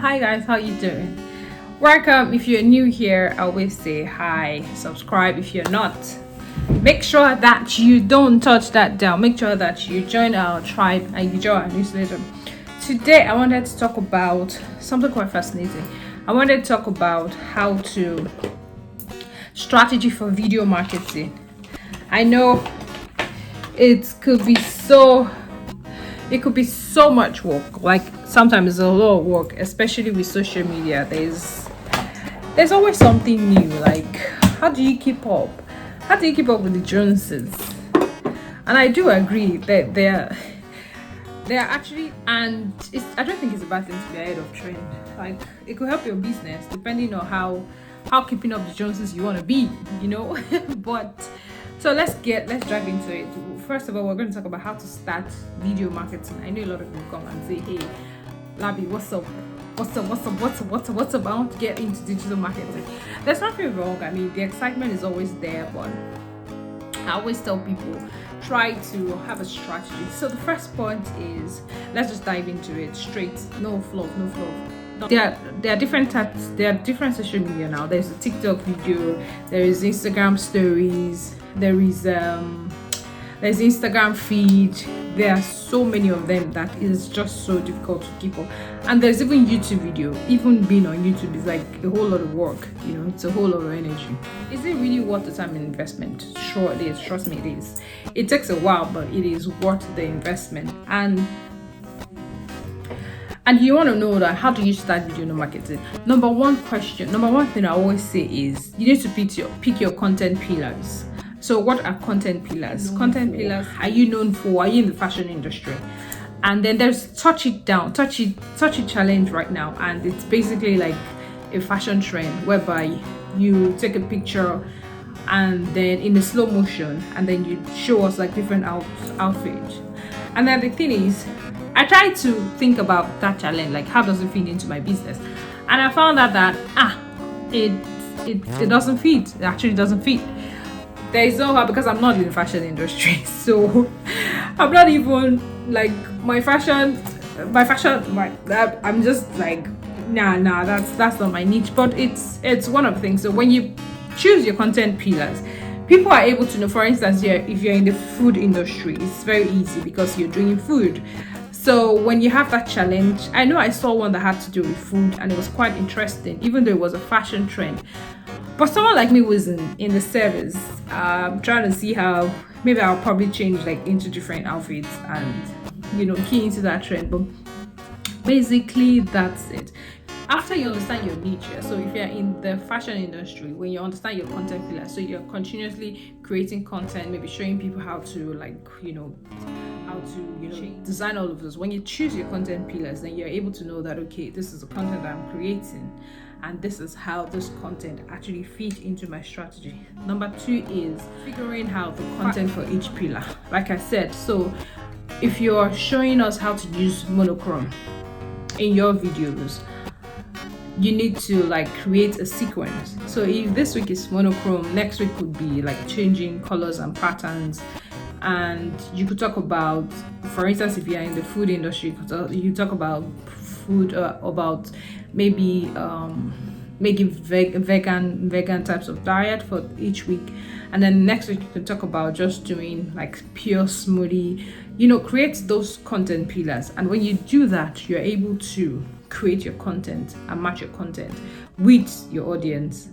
Hi guys, how you doing? Welcome. If you're new here, I always say hi, subscribe if you're not. Make sure that you don't touch that down. Make sure that you join our tribe and you join our newsletter. Today I wanted to talk about something quite fascinating. I wanted to talk about how to strategy for video marketing. I know it could be so much work. Like sometimes it's a lot of work, especially with social media. There's always something new. Like how do you keep up with the Joneses? And I do agree that they're actually, and I don't think it's a bad thing to be ahead of trend. Like it could help your business depending on how keeping up the Joneses you want to be, but so let's dive into it. First of all, we're going to talk about how to start video marketing. I know a lot of people come and say, hey Labi, what's up? I want to get into digital marketing. There's nothing wrong. I mean, the excitement is always there, but I always tell people try to have a strategy. So the first point is, let's just dive into it straight. No fluff. There are different types. There are different social media now. There's a TikTok video. There is Instagram stories. There is there's Instagram feed. There are so many of them that is just so difficult to keep up. And there's even YouTube video. Even being on YouTube is like a whole lot of work. It's a whole lot of energy. Is it really worth the time and investment? Sure it is. Trust me, it is. It takes a while, but it is worth the investment. And you want to know that how do you start video marketing? Number one thing I always say is you need to pick your content pillars. So what are content pillars? Pillars, are you known for? Are you in the fashion industry? And then there's touch it challenge right now, and it's basically like a fashion trend whereby you take a picture and then in a slow motion and then you show us like different outfits. And then the thing is, I tried to think about that challenge, like how does it fit into my business? And I found out that it doesn't fit. It actually doesn't fit. There is no how, because I'm not in the fashion industry, so I'm not even like my fashion. I'm just like nah. That's not my niche. But it's one of the things. So when you choose your content pillars, people are able to know. For instance, if you're in the food industry, it's very easy because you're doing food. So when you have that challenge, I know I saw one that had to do with food and it was quite interesting, even though it was a fashion trend. But someone like me was in the service, trying to see how maybe I'll probably change like into different outfits and key into that trend. But basically that's it. After you understand your niche, so if you're in the fashion industry, when you understand your content pillar, so you're continuously creating content, maybe showing people how to design all of those. When you choose your content pillars, then you're able to know that okay, this is the content that I'm creating and this is how this content actually feeds into my strategy. Number 2 is figuring out the content for each pillar. Like I said, so if you're showing us how to use monochrome in your videos, you need to like create a sequence. So if this week is monochrome, next week could be like changing colors and patterns. And you could talk about, for instance, if you're in the food industry, you talk about food, about maybe making vegan types of diet for each week. And then next week you can talk about just doing like pure smoothie. Create those content pillars. And when you do that, you're able to create your content and match your content with your audience.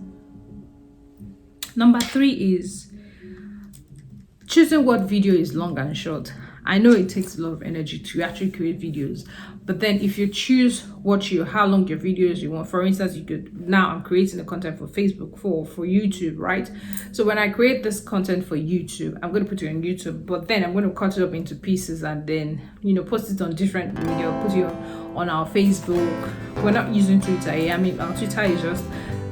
Number 3 is choosing what video is long and short. I know it takes a lot of energy to actually create videos, but then if you choose how long your videos you want, for instance, I'm creating the content for Facebook for YouTube, right? So when I create this content for YouTube, I'm going to put it on YouTube, but then I'm going to cut it up into pieces and then post it on different media, put it on our Facebook. We're not using Twitter. I mean, our Twitter is just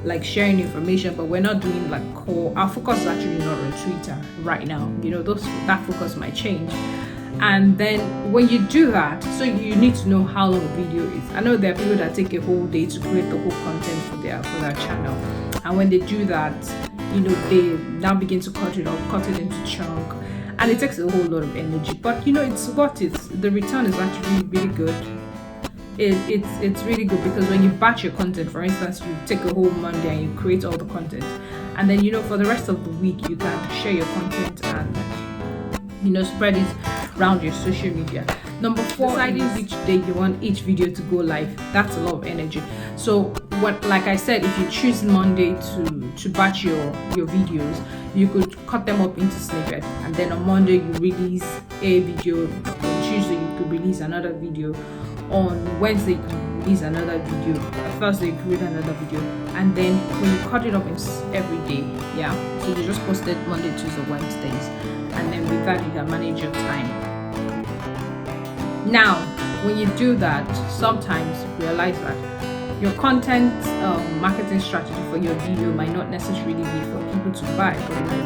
like sharing information, but we're not doing like core. Our focus is actually not on Twitter right now. That focus might change. And then when you do that, so you need to know how long a video is. I know there are people that take a whole day to create the whole content for their channel, and when they do that, they now begin to cut it into chunk, and it takes a whole lot of energy. But it's worth it. The return is actually really good. it's really good, because when you batch your content, for instance, you take a whole Monday and you create all the content, and then for the rest of the week you can share your content and spread it around your social media. Number 4, deciding which day you want each video to go live. That's a lot of energy. So like I said, if you choose Monday to batch your videos, you could cut them up into snippets, and then on Monday you release a video, on Tuesday you could release another video, on Wednesday you could release another video, on Thursday you could release another video, and then when you cut it up, it's every day. So you just post it Monday, Tuesday, Wednesdays, and then with that you can manage your time. Now, when you do that, sometimes you realize that your content marketing strategy for your video might not necessarily be for people to buy, but it might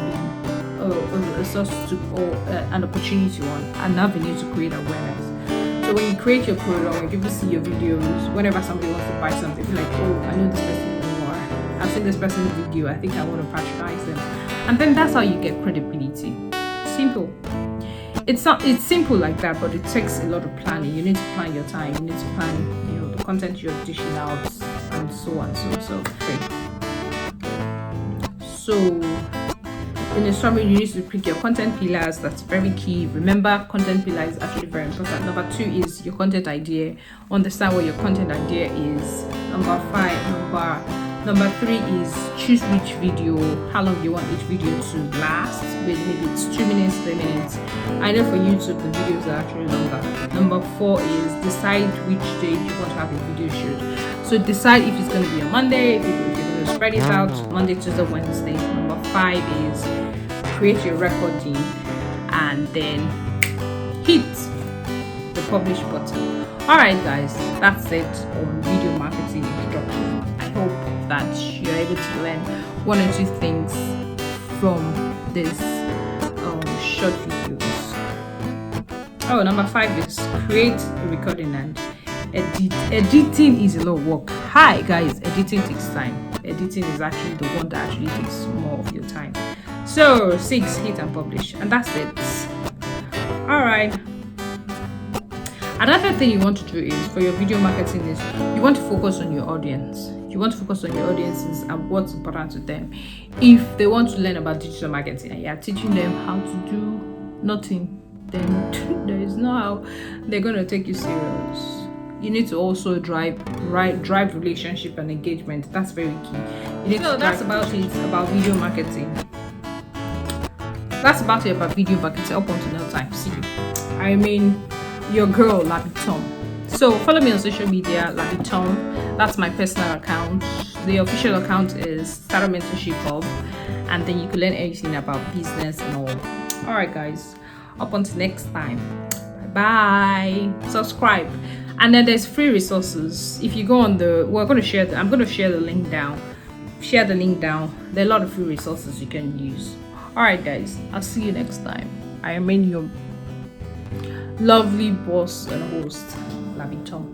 be a source or an opportunity, an avenue to create awareness. So when you create your product, when people see your videos, whenever somebody wants to buy something, feel like, oh, I know this person more, I've seen this person's video, I think I want to patronize them, and then that's how you get credibility. Simple. It's simple like that, but it takes a lot of planning. You need to plan your time. You need to plan, the content you're dishing out, and so on. So in a summary, you need to pick your content pillars. That's very key. Remember, content pillar is actually very important. Number 2 is your content idea. Understand what your content idea is. Number 3 is choose which video, how long you want each video to last. Maybe it's 2 minutes, 3 minutes. I know for YouTube the videos are actually longer. Number 4 is decide which day you want to have a video shoot. So decide if it's going to be on Monday, if you're going to spread it out Monday, Tuesday, Wednesday. Number 5 is create your recording and then hit the publish button. Alright guys, that's it on video marketing introduction. I hope that you're able to learn 1 or 2 things from this short videos. Number 5 is create a recording and edit. Editing is a lot of work. Hi guys, editing takes time. Editing is actually the one that actually takes more of your time. So 6, hit and publish, and that's it. Alright. Another thing you want to do is, for your video marketing, is you want to focus on your audience. You want to focus on your audiences and what's important to them. If they want to learn about digital marketing and you're teaching them how to do nothing, then there is no how they're going to take you serious. You need to also drive relationship and engagement. That's very key. That's about it about video marketing. That's about it about video marketing. Up until now time. See you. I mean, your girl Labi Tom. So follow me on social media, Labi Tom. That's my personal account. The official account is Startup Mentorship Hub, and then you can learn everything about business and all. Alright guys, up until next time. Bye. Subscribe. And then there's free resources. If you go on I'm going to share the link down. Share the link down. There are a lot of free resources you can use. Alright guys, I'll see you next time. I remain your lovely boss and host, Labi Tom.